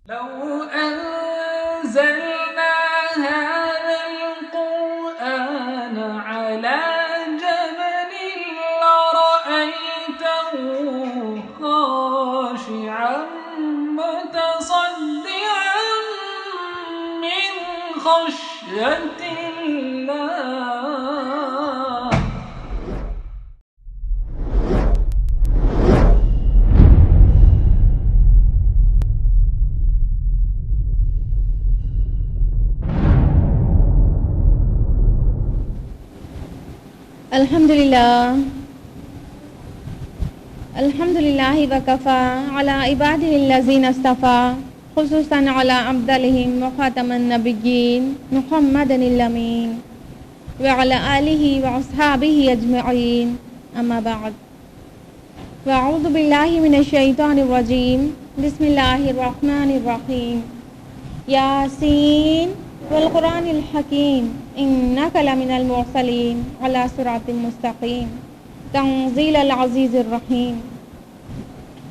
لو أنزلنا هذا القرآن على جبل لرأيته خاشعا متصدعا من خشية الله. الحمدللہ وکفا علی عبادہ الذین اصطفیٰ خصوصاً علی افضلہم وخاتم النبیین محمد الامین وعلی آلہ واصحابہ اجمعین اما بعد واعوذ باللہ من الشیطان الرجیم بسم اللہ الرحمن الرحیم یاسین والقرآن الحکیم انک لمن المرسلین علی صراط مستقیم تنزیل العزیز الرحیم.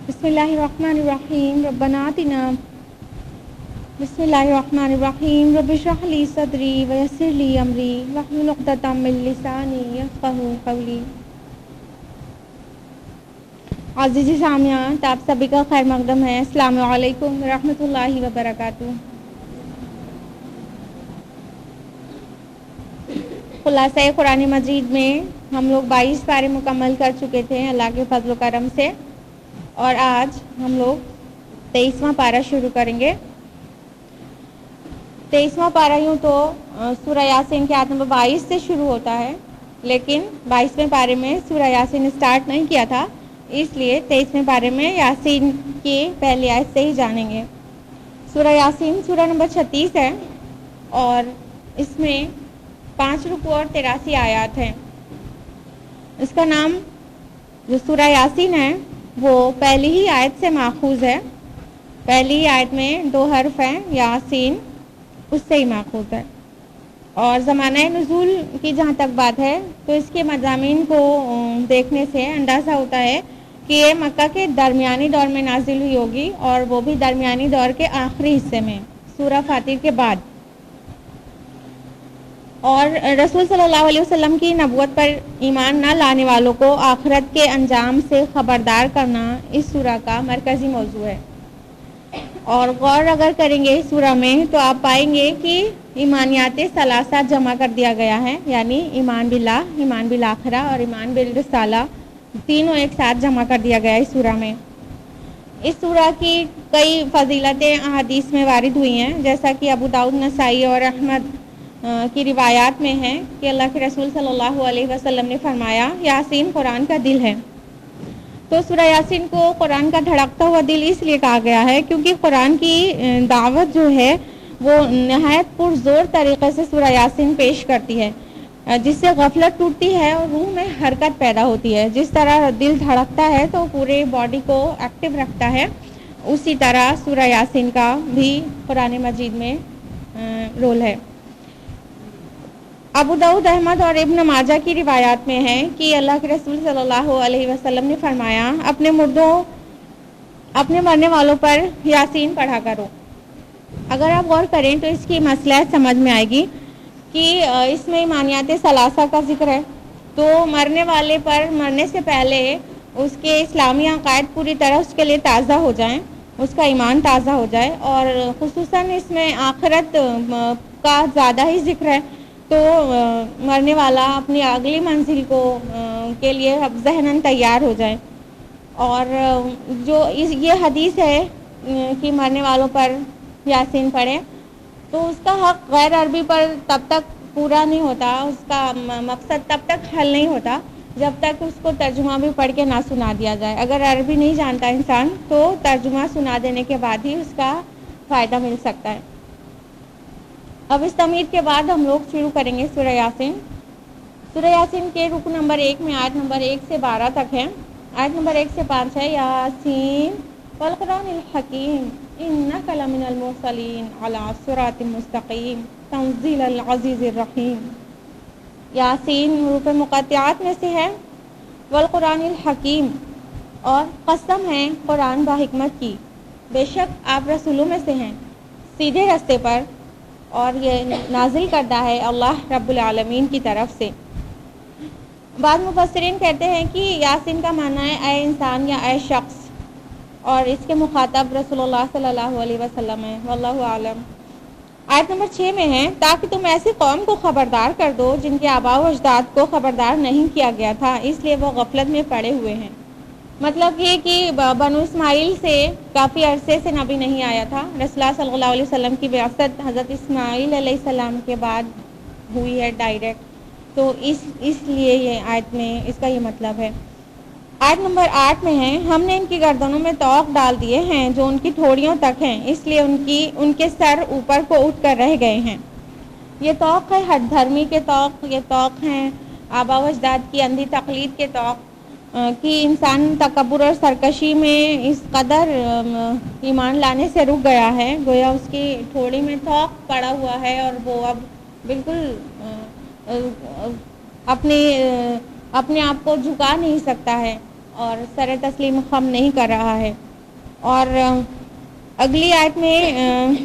بسم اللہ الرحمن الرحیم رب اشرح لی صدری ویسر لی امری واحلل عقدۃ من لسانی یفقہوا قولی. عزیز سامعین، آپ سبھی کا خیر مقدم ہے. السلام علیکم ورحمۃ اللہ وبرکاتہ. خلاصہ قرآن مجید میں ہم لوگ 22 پارے مکمل کر چکے تھے اللہ کے فضل و کرم سے، اور آج ہم لوگ 23واں پارہ شروع کریں گے. 23واں پارہ یوں تو سورہ یاسین کے آیت نمبر 22 سے شروع ہوتا ہے، لیکن 22ویں پارے میں سورہ یاسین اسٹارٹ نہیں کیا تھا، اس لیے 23ویں پارے میں یاسین کی پہلی آیت سے ہی جانیں گے. سورہ یاسین سورہ نمبر 36 ہے اور اس میں 5 رکوع اور 83 آیات ہیں. اس کا نام جو سورہ یاسین ہے وہ پہلی ہی آیت سے ماخوذ ہے. پہلی آیت میں 2 حرف ہیں یاسین، اس سے ہی ماخوذ ہے. اور زمانہ نزول کی جہاں تک بات ہے تو اس کے مضامین کو دیکھنے سے اندازہ ہوتا ہے کہ یہ مکہ کے درمیانی دور میں نازل ہوئی ہوگی، اور وہ بھی درمیانی دور کے آخری حصے میں سورہ فاتر کے بعد. اور رسول صلی اللہ علیہ وسلم کی نبوت پر ایمان نہ لانے والوں کو آخرت کے انجام سے خبردار کرنا اس سورہ کا مرکزی موضوع ہے. اور غور اگر کریں گے اس سورہ میں تو آپ پائیں گے کہ ایمانیات ثلاثہ جمع کر دیا گیا ہے، یعنی ایمان باللہ، ایمان بالآخرہ اور ایمان بالرسالہ، تینوں ایک ساتھ جمع کر دیا گیا ہے اس سورہ میں. اس سورہ کی کئی فضیلتیں احادیث میں وارد ہوئی ہیں، جیسا کہ ابو داؤد، نسائی اور احمد کی روایات میں ہے کہ اللہ کے رسول صلی اللہ علیہ وسلم نے فرمایا یاسین قرآن کا دل ہے. تو سورہ یاسین کو قرآن کا دھڑکتا ہوا دل اس لیے کہا گیا ہے کیونکہ قرآن کی دعوت جو ہے وہ نہایت پرزور طریقے سے سورہ یاسین پیش کرتی ہے، جس سے غفلت ٹوٹتی ہے اور روح میں حرکت پیدا ہوتی ہے. جس طرح دل دھڑکتا ہے تو پورے باڈی کو ایکٹیو رکھتا ہے، اسی طرح سورہ یاسین کا بھی قرآن مجید میں رول ہے. ابو داؤد، احمد اور ابن ماجہ کی روایات میں ہے کہ اللہ کے رسول صلی اللہ علیہ وسلم نے فرمایا اپنے مرنے والوں پر یاسین پڑھا کرو. اگر آپ غور کریں تو اس کی مصلحت سمجھ میں آئے گی کہ اس میں ایمانیات ثلاثہ کا ذکر ہے، تو مرنے والے پر مرنے سے پہلے اس کے اسلامی عقائد پوری طرح اس کے لیے تازہ ہو جائیں، اس کا ایمان تازہ ہو جائے، اور خصوصاً اس میں آخرت کا زیادہ ہی ذکر ہے، تو مرنے والا اپنی اگلی منزل کے لیے ذہناً تیار ہو جائے. اور جو یہ حدیث ہے کہ مرنے والوں پر یاسین پڑھیں، تو اس کا حق غیر عربی پر تب تک پورا نہیں ہوتا، اس کا مقصد تب تک حل نہیں ہوتا جب تک اس کو ترجمہ بھی پڑھ کے نہ سنا دیا جائے. اگر عربی نہیں جانتا انسان تو ترجمہ سنا دینے کے بعد ہی اس کا فائدہ مل سکتا ہے. اب اس تمہید کے بعد ہم لوگ شروع کریں گے سورہ یاسین. سورہ یاسین کے رکو نمبر 1 میں آیت نمبر 1 سے 12 تک ہے. آیت نمبر 1 سے 5 ہے یاسین والقرآن الحکیم انک لمن المرسلین علی صراط مستقیم تنزیل العزیز الرحیم. یاسین حروف مقطعات میں سے ہے. والقرآن الحکیم، اور قسم ہے قرآن با حکمت کی. بے شک آپ رسولوں میں سے ہیں سیدھے راستے پر، اور یہ نازل کردہ ہے اللہ رب العالمین کی طرف سے۔ بعض مفسرین کہتے ہیں کہ یاسین کا معنی ہے اے انسان یا اے شخص، اور اس کے مخاطب رسول اللہ صلی اللہ علیہ وسلم ہے، واللہ عالم۔ آیت نمبر 6 میں ہے تاکہ تم ایسی قوم کو خبردار کر دو جن کے آباء و اجداد کو خبردار نہیں کیا گیا تھا، اس لیے وہ غفلت میں پڑے ہوئے ہیں۔ مطلب یہ کہ بنو اسماعیل سے کافی عرصے سے نبی نہیں آیا تھا۔ رسول اللہ صلی اللہ علیہ وسلم کی بعثت حضرت اسماعیل علیہ السلام کے بعد ہوئی ہے ڈائریکٹ، تو اس لیے یہ آیت میں اس کا یہ مطلب ہے۔ آیت نمبر 8 میں ہے ہم نے ان کی گردنوں میں طوق ڈال دیے ہیں جو ان کی ٹھوڑیوں تک ہیں، اس لیے ان کے سر اوپر کو اٹھ کر رہ گئے ہیں۔ یہ طوق ہے ہٹ دھرمی کے طوق، یہ طوق ہیں آباء و اجداد کی اندھی تقلید کے طوق، کہ انسان تکبر اور سرکشی میں اس قدر ایمان لانے سے رک گیا ہے، گویا اس کی ٹھوڑی میں طوق پڑا ہوا ہے اور وہ اب بالکل اپنے آپ کو جھکا نہیں سکتا ہے اور سر تسلیم خم نہیں کر رہا ہے۔ اور اگلی آیت میں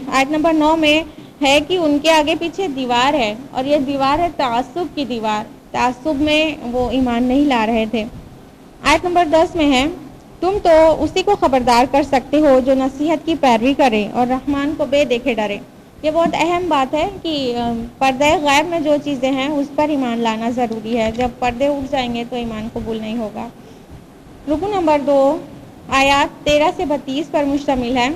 آیت نمبر 9 میں ہے کہ ان کے آگے پیچھے دیوار ہے، اور یہ دیوار ہے تعصب کی دیوار، تعصب میں وہ ایمان نہیں لا رہے تھے۔ آیت نمبر 10 میں ہے تم تو اسی کو خبردار کر سکتے ہو جو نصیحت کی پیروی کرے اور رحمان کو بے دیکھے ڈرے۔ یہ بہت اہم بات ہے کہ پردہ غیب میں جو چیزیں ہیں اس پر ایمان لانا ضروری ہے، جب پردے اٹھ جائیں گے تو ایمان قبول نہیں ہوگا۔ رکو نمبر 2 آیات 13 سے 32 پر مشتمل ہے،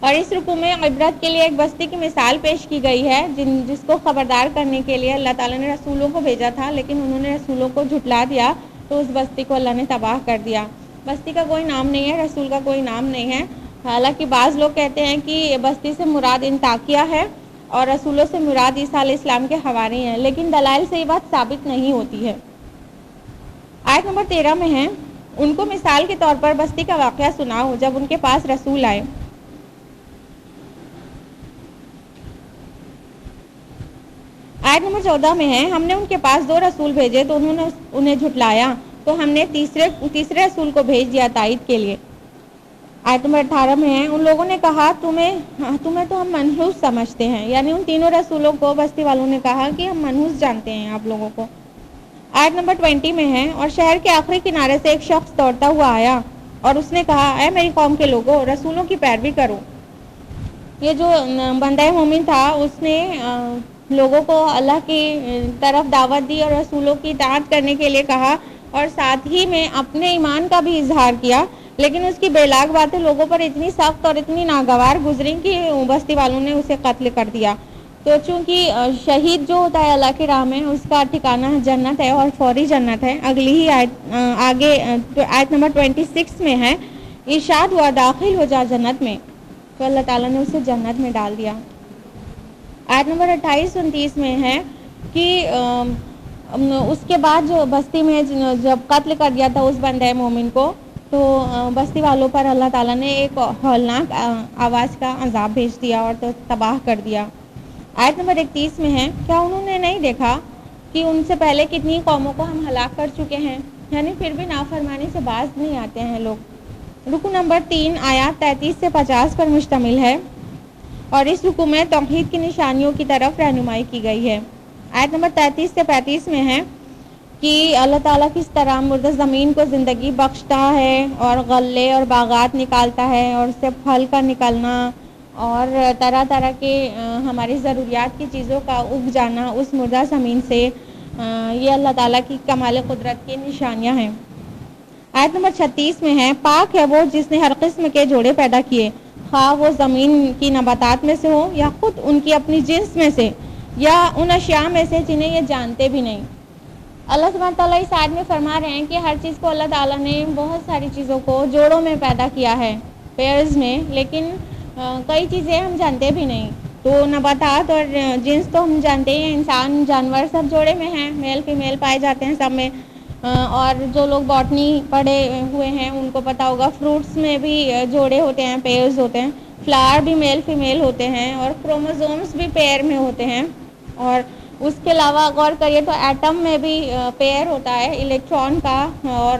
اور اس رکو میں عبرت کے لیے ایک بستی کی مثال پیش کی گئی ہے جس کو خبردار کرنے کے لیے اللہ تعالیٰ نے رسولوں کو بھیجا تھا، لیکن انہوں نے رسولوں کو جھٹلا دیا تو اس بستی کو اللہ نے تباہ کر دیا۔ بستی کا کوئی نام نہیں ہے، رسول کا کوئی نام نہیں ہے، حالانکہ بعض لوگ کہتے ہیں کہ بستی سے مراد انطاکیہ ہے اور رسولوں سے مراد عیسیٰ علیہ السلام کے حواری ہیں، لیکن دلائل سے یہ بات ثابت نہیں ہوتی ہے۔ آیت نمبر 13 میں ہے ان کو مثال کے طور پر بستی کا واقعہ سناؤ جب ان کے پاس رسول آئے۔ آیت نمبر 14 میں ہے ہم نے ان کے پاس 2 رسول بھیجے تو انہوں نے انہیں جھٹلایا، تو ہم نے تیسرے رسول کو بھیج دیا تائید کے لیے۔ آیت نمبر 18 میں ہے ان لوگوں نے کہا تمہیں تو ہم منحوس سمجھتے ہیں، یعنی ان تینوں رسولوں کو بستی والوں نے کہا کہ ہم منحوس جانتے ہیں آپ لوگوں کو۔ آیت نمبر 20 میں ہے اور شہر کے آخری کنارے سے ایک شخص دوڑتا ہوا آیا اور اس نے کہا اے میری قوم کے لوگوں، رسولوں کی پیروی کرو۔ یہ جو بندہ مومن تھا اس نے لوگوں کو اللہ کی طرف دعوت دی اور رسولوں کی اطاعت کرنے کے لیے کہا، اور ساتھ ہی میں اپنے ایمان کا بھی اظہار کیا، لیکن اس کی بے لاگ باتیں لوگوں پر اتنی سخت اور اتنی ناگوار گزری کہ بستی والوں نے اسے قتل کر دیا۔ تو چونکہ شہید جو ہوتا ہے اللہ کی راہ میں اس کا ٹھکانہ جنت ہے اور فوری جنت ہے۔ اگلی ہی آگے آیت نمبر 26 میں ہے ارشاد ہوا داخل ہو جا جنت میں، تو اللہ تعالیٰ نے اسے جنت میں ڈال دیا۔ آیت نمبر 28-29 میں ہے کہ اس کے بعد جو بستی میں جب قتل کر دیا تھا اس بندہ مومن کو، تو بستی والوں پر اللہ تعالیٰ نے ایک ہولناک آواز کا عذاب بھیج دیا اور تو تباہ کر دیا۔ آیت نمبر 31 میں ہے کیا انہوں نے نہیں دیکھا کہ ان سے پہلے کتنی قوموں کو ہم ہلاک کر چکے ہیں، یعنی پھر بھی نافرمانی سے باز نہیں آتے ہیں لوگ۔ رکو نمبر 3 آیات 33 سے 50 پر مشتمل ہے، اور اس رکو میں توحید کی نشانیوں کی طرف رہنمائی کی گئی ہے۔ آیت نمبر 33 سے 35 میں ہے کہ اللہ تعالیٰ کس طرح مردہ زمین کو زندگی بخشتا ہے اور غلے اور باغات نکالتا ہے اور اس سے پھل کا نکلنا اور طرح طرح کے ہماری ضروریات کی چیزوں کا اگ جانا اس مردہ زمین سے، یہ اللہ تعالیٰ کی کمال قدرت کی نشانیاں ہیں۔ آیت نمبر 36 میں ہے پاک ہے وہ جس نے ہر قسم کے جوڑے پیدا کیے، خواہ وہ زمین کی نباتات میں سے ہو یا خود ان کی اپنی جنس میں سے یا ان اشیاء میں سے جنہیں یہ جانتے بھی نہیں۔ اللہ سبحانہ تعالیٰ اس آیت میں فرما رہے ہیں کہ ہر چیز کو اللہ تعالیٰ نے بہت ساری چیزوں کو جوڑوں میں پیدا کیا ہے، پیئرز میں، لیکن کئی چیزیں ہم جانتے بھی نہیں۔ تو نباتات اور جنس تو ہم جانتے ہیں، انسان جانور سب جوڑے میں ہیں، میل فیمیل پائے جاتے ہیں سب میں، اور جو لوگ باٹنی پڑھے ہوئے ہیں ان کو پتہ ہوگا فروٹس میں بھی جوڑے ہوتے ہیں، پیئرز ہوتے ہیں، فلاور بھی میل فیمیل ہوتے ہیں، اور کروموزومز بھی پیئر میں ہوتے ہیں، اور اس کے علاوہ غور کریے تو ایٹم میں بھی پیئر ہوتا ہے، الیکٹران کا اور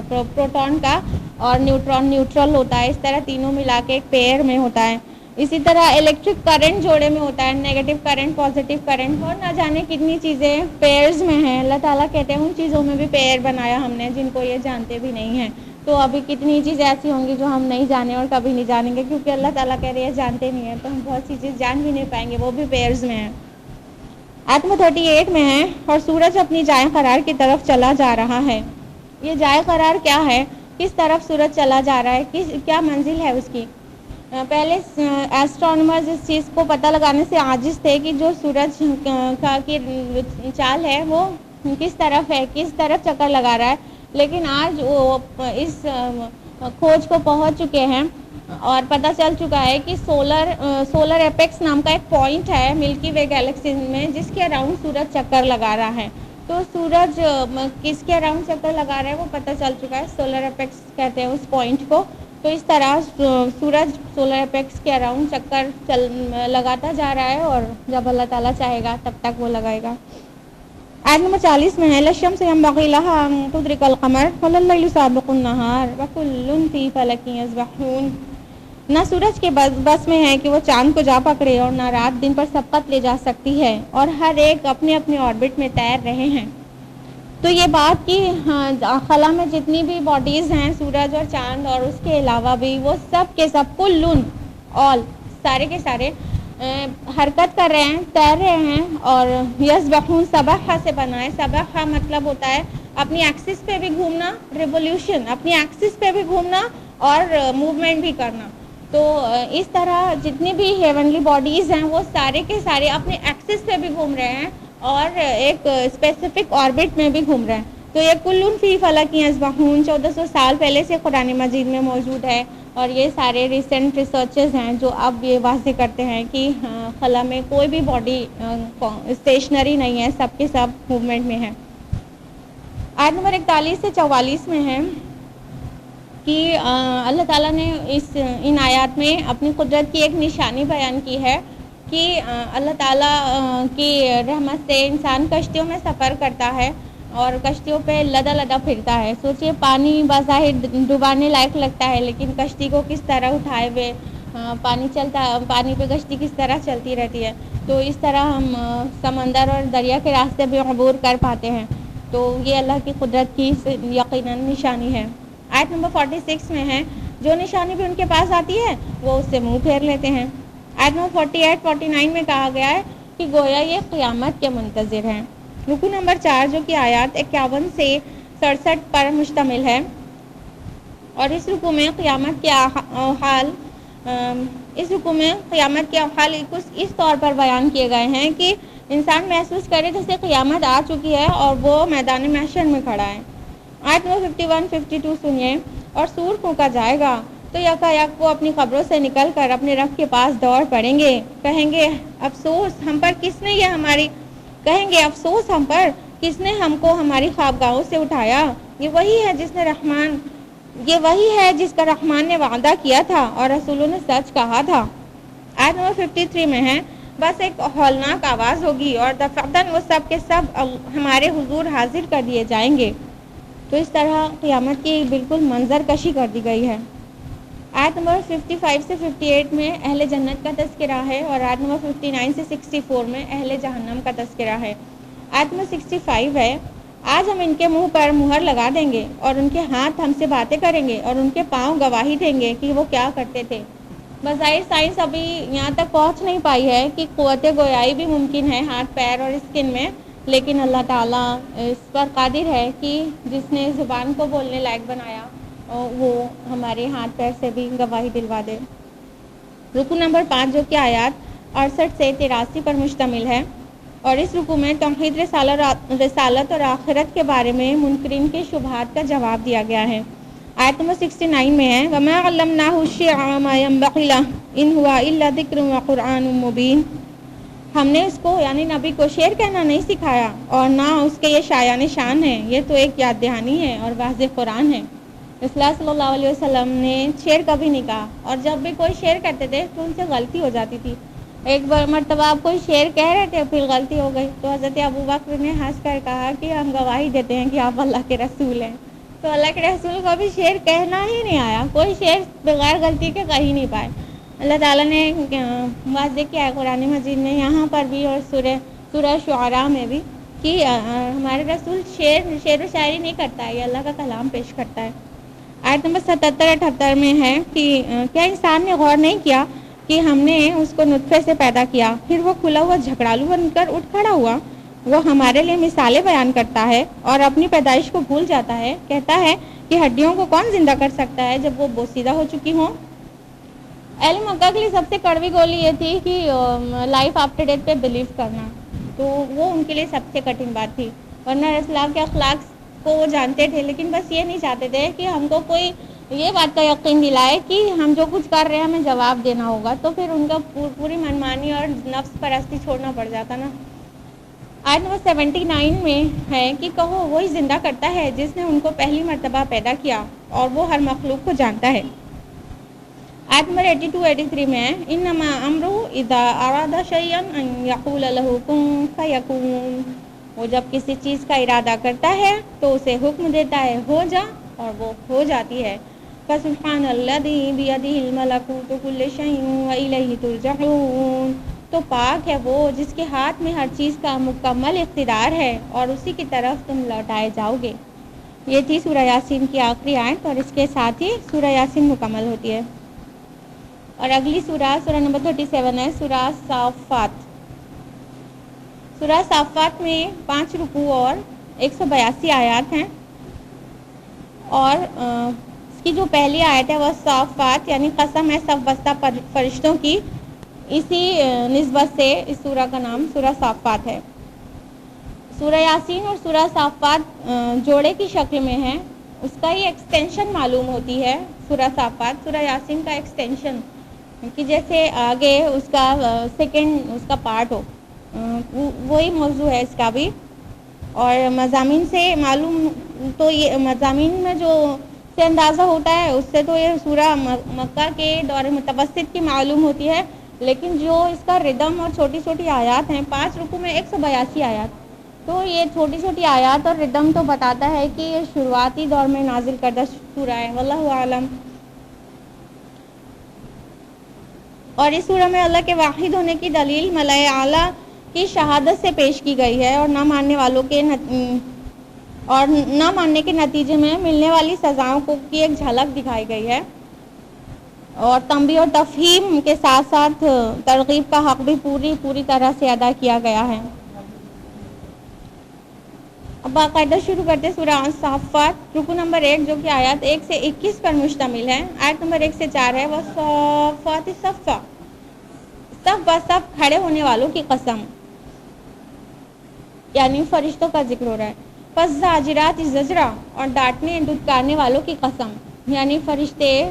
پروٹون کا، اور نیوٹرون نیوٹرل ہوتا ہے، اس طرح تینوں ملا کے ایک پیئر میں ہوتا ہے۔ اسی طرح الیکٹرک کرنٹ جوڑے میں ہوتا ہے، نیگیٹو کرنٹ، پازیٹیو کرنٹ، اور نہ جانے کتنی چیزیں پیئرز میں ہیں۔ اللہ تعالیٰ کہتے ہیں ان چیزوں میں بھی پیئر بنایا ہم نے جن کو یہ جانتے بھی نہیں ہیں۔ تو ابھی کتنی چیزیں ایسی ہوں گی جو ہم نہیں جانے اور کبھی نہیں جانیں گے، کیونکہ اللہ تعالیٰ کہہ رہے ہیں جانتے نہیں ہیں، تو ہم بہت سی چیز جان بھی نہیں پائیں گے، وہ بھی پیئرز میں ہیں۔ آیت 38 میں ہے، اور سورج اپنی جائے قرار کی طرف چلا جا رہا ہے۔ یہ جائے قرار کیا ہے؟ کس طرف سورج چلا جا رہا ہے، کیا منزل ہے اس کی؟ پہلے ایسٹرونومرز اس چیز کو پتہ لگانے سے عاجز تھے کہ جو سورج کی چال ہے وہ کس طرف ہے، کس طرف چکر لگا رہا ہے، لیکن آج وہ اس کھوج کو پہنچ چکے ہیں اور پتہ چل چکا ہے کہ سولر ایپیکس نام کا ایک پوائنٹ ہے ملکی وے گیلیکسی میں جس کے اراؤنڈ سورج چکر لگا رہا ہے۔ تو سورج کس کے اراؤنڈ چکر لگا رہا ہے وہ پتہ چل چکا ہے، سولر ایپیکس کہتے ہیں اس پوائنٹ کو۔ تو اس طرح سورج سولر ایپیکس کے اراؤنڈ چکر لگاتا جا رہا ہے، اور جب اللہ تعالیٰ چاہے گا تب تک وہ لگائے گا۔ آیت نمبر 40 میں ہے، لَلشَّمْسِ يَنبَغِي لَهَا أَن تُدْرِكَ الْقَمَرَ وَلَلَّيْلُ سَابِقُ النَّهَارِ وَكُلٌّ فِي فَلَكٍ يَسْبَحُونَ۔ نہ سورج کے بس میں ہے کہ وہ چاند کو جا پکڑے، اور نہ رات دن پر سبقت لے جا سکتی ہے، اور ہر ایک اپنے اپنے آربٹ میں تیر رہے ہیں۔ تو یہ بات کہ خلا میں جتنی بھی باڈیز ہیں، سورج اور چاند اور اس کے علاوہ بھی، وہ سب کے سب کلن آل سارے کے سارے حرکت کر رہے ہیں، تیر رہے ہیں، اور یسبحون سبحہ سے بنا ہے۔ سبحہ مطلب ہوتا ہے اپنی ایکسس پہ بھی گھومنا، ریولیوشن، اپنی ایکسس پہ بھی گھومنا اور موومنٹ بھی کرنا۔ تو اس طرح جتنی بھی ہیونلی باڈیز ہیں وہ سارے کے سارے اپنے ایکسس پہ بھی گھوم رہے ہیں اور ایک اسپیسیفک آربٹ میں بھی گھوم رہے ہیں۔ تو یہ کلن فی فلک یسبحون 1400 سال پہلے سے قرآن مجید میں موجود ہے، اور یہ سارے ریسنٹ ریسرچز ہیں جو اب یہ واضح کرتے ہیں کہ خلا میں کوئی بھی باڈی اسٹیشنری نہیں ہے، سب کے سب موومنٹ میں ہے۔ آیت نمبر 41 سے 44 میں ہے کہ اللہ تعالیٰ نے ان آیات میں اپنی قدرت کی ایک نشانی بیان کی ہے کہ اللہ تعالیٰ کی رحمت سے انسان کشتیوں میں سفر کرتا ہے اور کشتیوں پہ لدا لدا پھرتا ہے۔ سوچئے پانی بظاہر ڈبانے لائق لگتا ہے، لیکن کشتی کو کس طرح اٹھائے ہوئے پانی پہ کشتی کس طرح چلتی رہتی ہے۔ تو اس طرح ہم سمندر اور دریا کے راستے بھی عبور کر پاتے ہیں۔ تو یہ اللہ کی قدرت کی یقیناً نشانی ہے۔ آیت نمبر 46 میں ہے، جو نشانی بھی ان کے پاس آتی ہے وہ اس سے منہ پھیر لیتے ہیں۔ آیت نمبر 48-49 میں کہا گیا ہے کہ گویا یہ قیامت کے منتظر ہیں۔ رکو نمبر 4 جو کہ آیات 51 سے 67 پر مشتمل ہے، اور اس رکو میں قیامت کے حال اس طور پر بیان کیے گئے ہیں کہ انسان محسوس کرے جیسے قیامت آ چکی ہے اور وہ میدان محشر میں کھڑا ہے۔ آیت نمبر 51-52 سنیے، اور سور پھونکا جائے گا تو یکایک وہ اپنی قبروں سے نکل کر اپنے رب کے پاس دوڑ پڑیں گے، کہیں گے افسوس ہم پر کس نے ہم کو ہماری خوابگاہوں سے اٹھایا۔ یہ وہی ہے جس کا رحمان نے وعدہ کیا تھا اور رسولوں نے سچ کہا تھا۔ آیت نمبر 53 میں ہے، بس ایک ہولناک آواز ہوگی اور دفعتاً وہ سب کے سب ہمارے حضور حاضر کر دیے جائیں گے۔ تو اس طرح قیامت کی بالکل منظر کشی کر دی گئی ہے۔ آیت نمبر 55 سے 58 میں اہل جنت کا تذکرہ ہے، اور آیت نمبر 59 سے 64 میں اہل جہنم کا تذکرہ ہے۔ آیت نمبر 65 ہے، آج ہم ان کے منہ پر مہر لگا دیں گے اور ان کے ہاتھ ہم سے باتیں کریں گے اور ان کے پاؤں گواہی دیں گے کہ وہ کیا کرتے تھے۔ بظاہر سائنس ابھی یہاں تک پہنچ نہیں پائی ہے کہ قوت گویائی بھی ممکن ہے ہاتھ پیر اور اسکن میں، لیکن اللہ تعالیٰ اس پر قادر ہے کہ جس نے زبان کو بولنے لائق بنایا وہ ہمارے ہاتھ پیر سے بھی گواہی دلوا دے۔ رکو نمبر 5 جو کہ آیات 68 سے 83 پر مشتمل ہے، اور اس رکو میں توحید رسالت اور آخرت کے بارے میں منکرین کے شبہات کا جواب دیا گیا ہے۔ آیت نمبر 69 میں ہے، وَمَا عَلَّمْنَاهُ الشِّعْرَ مَا يَنبَغِي لَهُ إِنْ هُوَ إِلَّا ذِكْرٌ وَقُرْآنٌ مُبِينٌ۔ ہم نے اس کو یعنی نبی کو شعر کہنا نہیں سکھایا، اور نہ اس کے یہ شایان شان ہے، یہ تو ایک یاد دہانی ہے اور واضح قرآن ہے۔ رسول اللہ صلی اللہ علیہ وسلم نے شعر کبھی نہیں کہا، اور جب بھی کوئی شعر کہتے تھے تو ان سے غلطی ہو جاتی تھی۔ ایک بار مرتبہ آپ کوئی شعر کہہ رہے تھے پھر غلطی ہو گئی تو حضرت ابو بکر نے ہنس کر کہا کہ ہم گواہی دیتے ہیں کہ آپ اللہ کے رسول ہیں. تو اللہ کے رسول کو بھی شعر کہنا ہی نہیں آیا, کوئی شعر بغیر غلطی کے کہہ ہی نہیں پائے. اللہ تعالیٰ نے واضح کیا ہے قرآن مجید میں یہاں پر بھی اور سورہ شعراء میں بھی کہ ہمارے رسول شعر و شاعری نہیں کرتا ہے, یہ اللہ کا کلام پیش کرتا ہے. آیت نمبر 77-78 میں ہے کہ کیا انسان نے غور نہیں کیا کہ ہم نے اس کو نطفے سے پیدا کیا, پھر وہ کھلا ہوا جھگڑالو بن کر اٹھ کھڑا ہوا. وہ ہمارے لیے مثالیں بیان کرتا ہے اور اپنی پیدائش کو بھول جاتا ہے. کہتا ہے کہ ہڈیوں کو کون زندہ کر سکتا ہے جب وہ بوسیدہ ہو چکی ہوں. اہل مکہ کے لیے سب سے کڑوی گولی یہ تھی کہ لائف آفٹر ڈیتھ پہ بلیو کرنا, تو وہ ان کے لیے سب سے کٹھن بات تھی. ورنہ اسلام کے اخلاق کو وہ جانتے تھے, لیکن بس یہ نہیں چاہتے تھے کہ ہم کو کوئی یہ بات کا یقین دلائے کہ ہم جو کچھ کر رہے ہیں ہمیں جواب دینا ہوگا. تو پھر ان کا پوری منمانی اور نفس پرستی چھوڑنا پڑ جاتا نا. آیت نمبر 79 میں ہے کہ کہو وہی زندہ کرتا ہے جس نے ان کو پہلی مرتبہ پیدا کیا اور وہ ہر مخلوق کو جانتا ہے. آیت نمبر 82-83 میں ہے انما امرہ اذا اراد شیئا ان یقول لہ کن فیکون. وہ جب کسی چیز کا ارادہ کرتا ہے تو اسے حکم دیتا ہے ہو جا, اور وہ ہو جاتی ہے. فسبحان الذی بیدہ الملکوت کل شیء والیہ ترجعون. تو پاک ہے وہ جس کے ہاتھ میں ہر چیز کا مکمل اقتدار ہے اور اسی کی طرف تم لوٹائے جاؤ گے. یہ تھی سورہ یاسین کی آخری آیت اور اس کے ساتھ ہی سورہ یاسین مکمل ہوتی ہے. اور اگلی سورہ نمبر 37 ہے سورہ صافات. سورہ صافات میں 5 رکوع اور 182 آیات ہیں. اور اس کی جو پہلی آیت ہے وہ صافات یعنی قسم ہے صف بستہ فرشتوں کی, اسی نسبت سے اس سورہ کا نام سورہ صافات ہے. سورہ یاسین اور سورہ صافات جوڑے کی شکل میں ہے. اس کا یہ ایکسٹینشن معلوم ہوتی ہے سورہ صافات سورہ یاسین کا ایکسٹینشن, کہ جیسے آگے اس کا سیکنڈ اس کا پارٹ ہو, وہی موضوع ہے اس کا بھی. اور مضامین سے معلوم تو یہ مضامین میں جو سے اندازہ ہوتا ہے اس سے تو یہ سورہ مکہ کے دور متوسط کی معلوم ہوتی ہے, لیکن جو اس کا ردم اور چھوٹی چھوٹی آیات ہیں 5 رکوع میں 182 آیات, تو یہ چھوٹی چھوٹی آیات اور ردم تو بتاتا ہے کہ یہ شروعاتی دور میں نازل کردہ سورہ ہے. واللہ اعلم. اور اس سورہ میں اللہ کے واحد ہونے کی دلیل ملائے اعلیٰ کی شہادت سے پیش کی گئی ہے اور نہ ماننے کے نتیجے میں ملنے والی سزاؤں کی ایک جھلک دکھائی گئی ہے. اور تنبیہ اور تفہیم کے ساتھ ساتھ ترغیب کا حق بھی پوری طرح سے ادا کیا گیا ہے. اب باقاعدہ شروع کرتے سورہ صافات. رکوع نمبر 1 جو کہ آیات 1 سے 21 پر مشتمل ہے. آیت نمبر 1 سے 4 ہے وہ صافات صفا, صف بصف کھڑے ہونے والوں کی قسم, یعنی فرشتوں کا ذکر ہو رہا ہے. پس زاجرات زجرا, اور ڈانٹنے دھتکارنے والوں کی قسم, یعنی فرشتے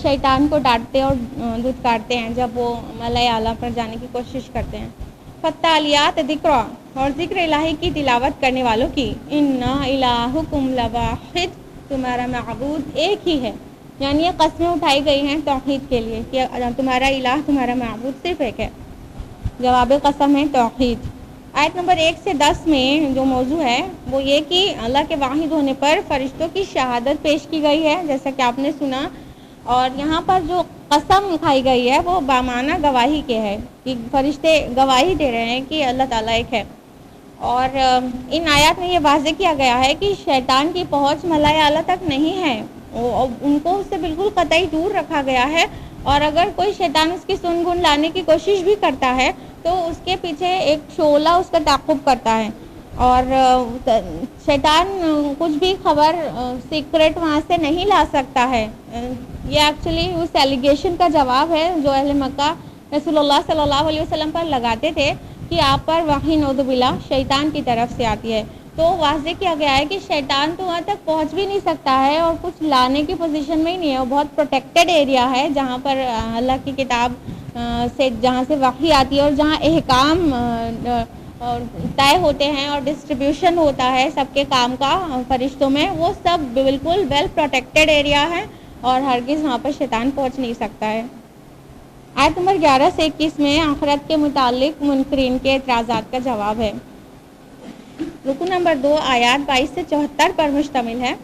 شیطان کو ڈانٹتے اور دھتکارتے ہیں جب وہ ملائے اعلیٰ پر جانے کی کوشش کرتے ہیں. فتالیات ذکرا, اور ذکر الہی کی تلاوت کرنے والوں کی. انا الہکم لواحد, تمہارا معبود ایک ہی ہے, یعنی یہ قسمیں اٹھائی گئی ہیں توحید کے لیے کہ تمہارا الہ تمہارا معبود صرف ایک ہے. جواب قسم ہے توحید. آیت نمبر 1 سے 10 میں جو موضوع ہے وہ یہ کہ اللہ کے واحد ہونے پر فرشتوں کی شہادت پیش کی گئی ہے جیسا کہ آپ نے سنا. اور یہاں پر جو قسم کھائی گئی ہے وہ بامانہ گواہی کے ہے کہ فرشتے گواہی دے رہے ہیں کہ اللہ تعالیٰ ایک ہے. اور ان آیات میں یہ واضح کیا گیا ہے کہ شیطان کی پہنچ ملائے اعلیٰ تک نہیں ہے, ان کو اس سے بالکل قطعی دور رکھا گیا ہے. اور اگر کوئی شیطان اس کی سن گن لانے کی کوشش بھی کرتا ہے تو اس کے پیچھے ایک شعلہ اس کا تعاقب کرتا ہے. اور شیطان کچھ بھی خبر سیکرٹ وہاں سے نہیں لا سکتا ہے. یہ ایکچولی اس ایلیگیشن کا جواب ہے جو اہل مکہ رسول اللہ صلی اللہ علیہ وسلم پر لگاتے تھے کہ آپ پر وحی نعوذ باللہ شیطان کی طرف سے آتی ہے. تو واضح کیا گیا ہے کہ شیطان تو وہاں تک پہنچ بھی نہیں سکتا ہے اور کچھ لانے کی پوزیشن میں ہی نہیں ہے. وہ بہت پروٹیکٹڈ ایریا ہے جہاں پر اللہ کی کتاب سے جہاں سے وحی آتی ہے اور جہاں احکام طے ہوتے ہیں اور ڈسٹریبیوشن ہوتا ہے سب کے کام کا فرشتوں میں, وہ سب بالکل ویل پروٹیکٹڈ ایریا ہے اور ہرگز وہاں پر شیطان پہنچ نہیں سکتا ہے. آیت نمبر 11 سے 21 میں آخرت کے متعلق منکرین کے اعتراضات کا جواب ہے۔ رکو نمبر 2 آیات 22 سے 74 پر مشتمل ہے۔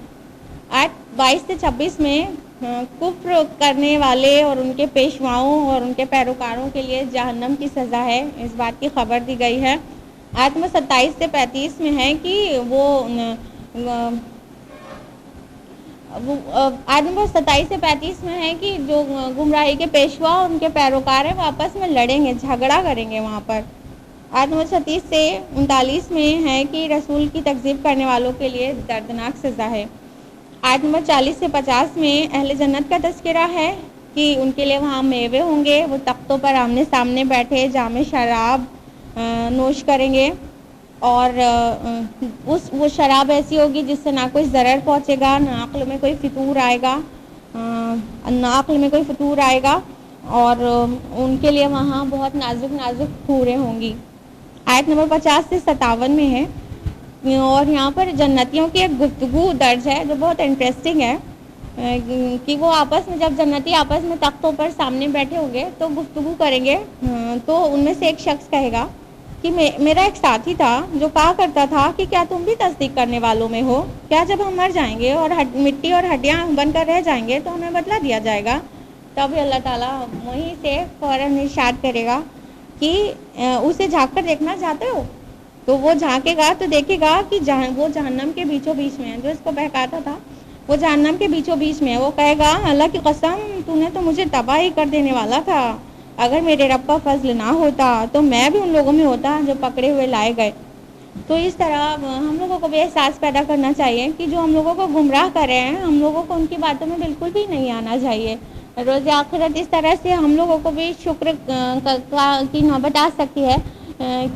آیت 22 سے 26 میں کفر کرنے والے اور ان کے پیشواؤں اور ان کے پیروکاروں کے لیے جہنم کی سزا ہے، اس بات کی خبر دی گئی ہے۔ آیت نمبر 27 سے 35 میں ہے کہ آیت نمبر 27 سے 35 میں ہے کہ جو گمراہی کے پیشوا اور ان کے پیروکار ہیں وہ آپس میں لڑیں گے، جھگڑا کریں گے وہاں پر۔ آیت نمبر 36 سے 39 میں ہے کہ رسول کی تکذیب کرنے والوں کے لیے دردناک سزا ہے۔ آیت نمبر 40 سے 50 میں اہل جنت کا تذکرہ ہے کہ ان کے لیے وہاں میوے ہوں گے، وہ تختوں پر آمنے سامنے بیٹھے جام شراب نوش کریں گے، اور وہ شراب ایسی ہوگی جس سے نہ کوئی ضرر پہنچے گا، نہ عقل میں کوئی فطور آئے گا، اور ان کے لیے وہاں بہت نازک نازک حوریں ہوں گی۔ آیت نمبر 50 سے 57 میں ہے، اور یہاں پر جنتیوں کی ایک گفتگو درج ہے جو بہت انٹرسٹنگ ہے کہ وہ آپس میں جب جنتی آپس میں تختوں پر سامنے بیٹھے ہوں گے تو گفتگو کریں گے، تو ان میں سے ایک شخص کہے گا کہ میرا ایک ساتھی تھا جو کہا کرتا تھا کہ کیا تم بھی تصدیق کرنے والوں میں ہو؟ کیا جب ہم مر جائیں گے اور مٹی اور ہڈیاں بن کر رہ جائیں گے تو ہمیں بدلہ دیا جائے گا؟ تب اللہ تعالیٰ وہیں سے فوراً ارشاد کرے گا کہ اسے جھانک کر دیکھنا چاہتے ہو؟ تو وہ جھانکے گا تو دیکھے گا کہ وہ جہنم کے بیچوں بیچ میں ہے، جو اس کو بہکاتا تھا وہ جہنم کے بیچوں بیچ میں ہے۔ وہ کہے گا اللہ کی قسم تو نے تو مجھے تباہ ہی کر دینے والا تھا، اگر میرے رب کا فضل نہ ہوتا تو میں بھی ان لوگوں میں ہوتا جو پکڑے ہوئے لائے گئے۔ تو اس طرح ہم لوگوں کو بھی احساس پیدا کرنا چاہیے کہ جو ہم لوگوں کو گمراہ کر رہے ہیں ہم لوگوں کو ان کی باتوں میں بالکل بھی نہیں آنا چاہیے۔ روز آخرت اس طرح سے ہم لوگوں کو بھی شکر کی نوبت آ سکتی ہے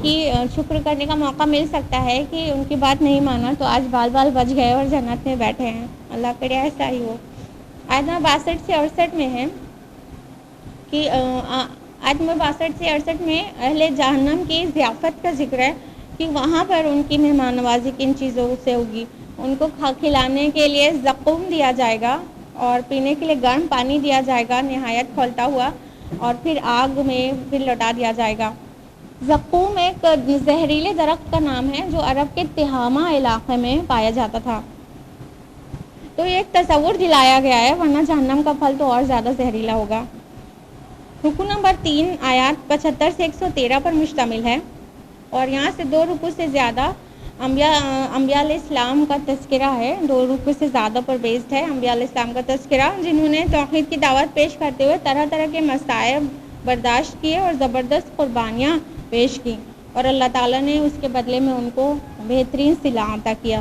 کہ شکر کرنے کا موقع مل سکتا ہے کہ ان کی بات نہیں مانا تو آج بال بال بچ گئے اور جنت میں بیٹھے ہیں، اللہ کرے ایسا ہی ہو۔ آیت نمبر 62 سے 68 میں ہے کہ آیت نمبر 62 سے 68 میں اہل جہنم کی ضیافت کا ذکر ہے کہ وہاں پر ان کی مہمان نوازی کن چیزوں سے ہوگی۔ ان کو کھلانے کے لیے زقوم دیا جائے گا اور پینے کے لیے گرم پانی دیا جائے گا نہایت کھولتا ہوا، اور پھر آگ میں پھر لوٹا دیا جائے گا۔ زقوم ایک زہریلے درخت کا نام ہے جو عرب کے تہامہ علاقے میں پایا جاتا تھا۔ تو یہ ایک تصور دلایا گیا ہے، ورنہ جہنم کا پھل تو اور زیادہ زہریلا ہوگا۔ رکو نمبر 3 آیات 75 سے 113 پر مشتمل ہے، اور یہاں سے 2 رکو سے زیادہ انبیاء علیہ السلام کا تذکرہ ہے، 2 رکو سے زیادہ پر بیسڈ ہے انبیاء علیہ السلام کا تذکرہ، جنہوں نے توحید کی دعوت پیش کرتے ہوئے طرح طرح کے مصائب برداشت کیے اور زبردست قربانیاں پیش کی، اور اللہ تعالیٰ نے اس کے بدلے میں ان کو بہترین صلہ عطا کیا۔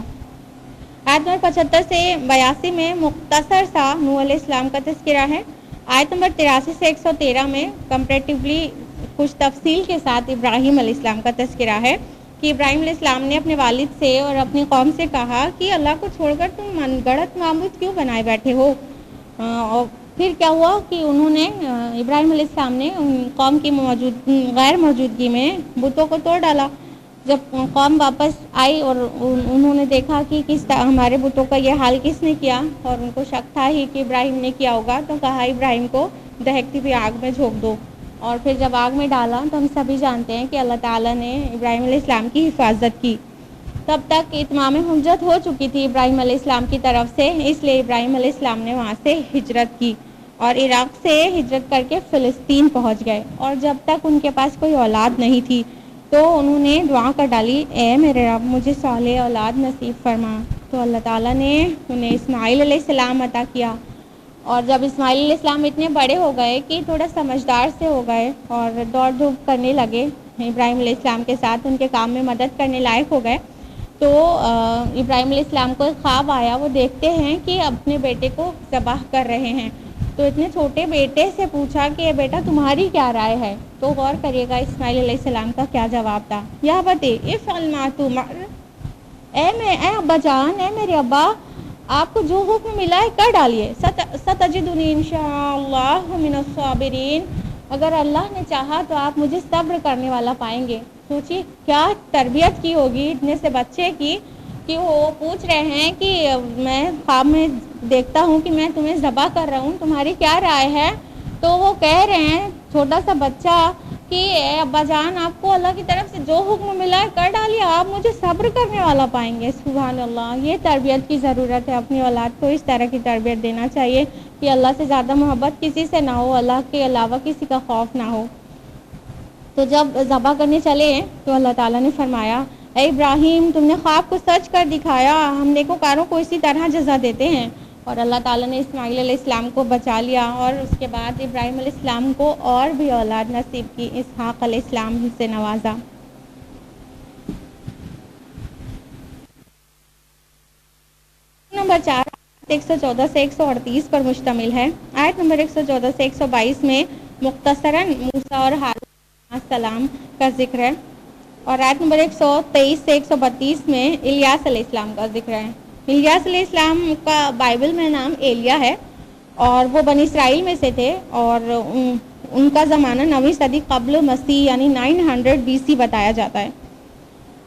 آیت نمبر 75 سے 82 میں مختصر سا نوح علیہ السلام کا تذکرہ ہے۔ آیت نمبر 83 سے 113 میں کمپریٹیولی کچھ تفصیل کے ساتھ ابراہیم علیہ السلام کا تذکرہ ہے کہ ابراہیم علیہ السلام نے اپنے والد سے اور اپنی قوم سے کہا کہ اللہ کو چھوڑ کر تم من گڑت معبود کیوں بنائے بیٹھے ہو؟ اور پھر کیا ہوا کہ انہوں نے ابراہیم علیہ السلام نے قوم کی غیر موجودگی میں بتوں کو توڑ ڈالا۔ جب قوم واپس آئی اور انہوں نے دیکھا کہ ہمارے بتوں کا یہ حال کس نے کیا، اور ان کو شک تھا ہی کہ ابراہیم نے کیا ہوگا، تو کہا ابراہیم کو دہکتی ہوئی آگ میں جھونک دو، اور پھر جب آگ میں ڈالا تو ہم سبھی جانتے ہیں کہ اللہ تعالیٰ نے ابراہیم علیہ السلام کی حفاظت کی۔ تب تک اتمام حجت ہو چکی تھی ابراہیم علیہ السلام کی طرف سے، اس لیے ابراہیم علیہ السلام نے وہاں سے ہجرت کی اور عراق سے ہجرت کر کے فلسطین پہنچ گئے، اور جب تک ان کے پاس کوئی اولاد نہیں تھی تو انہوں نے دعا کر ڈالی، اے میرے رب مجھے صالح اولاد نصیب فرما۔ تو اللہ تعالیٰ نے انہیں اسماعیل علیہ السلام عطا کیا، اور جب اسماعیل علیہ السلام اتنے بڑے ہو گئے کہ تھوڑا سمجھدار سے ہو گئے اور دوڑ دھوپ کرنے لگے ابراہیم علیہ السلام کے ساتھ، ان کے کام میں مدد کرنے لائق ہو گئے، تو ابراہیم علیہ السلام کو ایک خواب آیا، وہ دیکھتے ہیں کہ اپنے بیٹے کو ذبح کر رہے ہیں، تو اتنے چھوٹے بیٹے سے پوچھا کہ بیٹا تمہاری کیا رائے ہے؟ تو غور کریے گا اسماعیل علیہ السلام کا کیا جواب تھا، یا بتے افعل ما تؤمر، اے ابا جان، اے میرے ابا، آپ کو جو حکم ملا ہے کر ڈالیے، ستجدنی انشاءاللہ من الصابرین، اگر اللہ نے چاہا تو آپ مجھے صبر کرنے والا پائیں گے۔ سوچیے کیا تربیت کی ہوگی اتنے سے بچے کی کہ وہ پوچھ رہے ہیں کہ میں خواب میں دیکھتا ہوں کہ میں تمہیں ذبح کر رہا ہوں، تمہاری کیا رائے ہے؟ تو وہ کہہ رہے ہیں چھوٹا سا بچہ کہ اے ابا جان آپ کو اللہ کی طرف سے جو حکم ملا ہے کر ڈالیے، آپ مجھے صبر کرنے والا پائیں گے. سبحان اللہ. یہ تربیت کی ضرورت ہے. اپنی اولاد کو اس طرح کی تربیت دینا چاہیے کہ اللہ سے زیادہ محبت کسی سے نہ ہو، اللہ کے علاوہ کسی کا خوف نہ ہو. تو جب ذبح کرنے چلے تو اللہ تعالیٰ نے فرمایا اے ابراہیم تم نے خواب کو سچ کر دکھایا، ہم نیکوکاروں کو اسی طرح جزا دیتے ہیں. اور اللہ تعالیٰ نے اسماعیل علیہ السلام کو بچا لیا، اور اس کے بعد ابراہیم علیہ السلام کو اور بھی اولاد نصیب کی، اسحاق علیہ السلام سے نوازا. نمبر 4 114 سے 138 پر مشتمل ہے. آیت نمبر 114 سے 122 میں مختصراً موسیٰ اور ہارون علیہ السلام کا ذکر ہے، اور آیت نمبر 123 سے 132 میں الیاس علیہ السلام کا ذکر ہے. الیاس علیہ السلام کا بائبل میں نام ایلیا ہے، اور وہ بنی اسرائیل میں سے تھے، اور ان کا زمانہ 9ویں صدی قبل مسیح یعنی 900 BC بتایا جاتا ہے.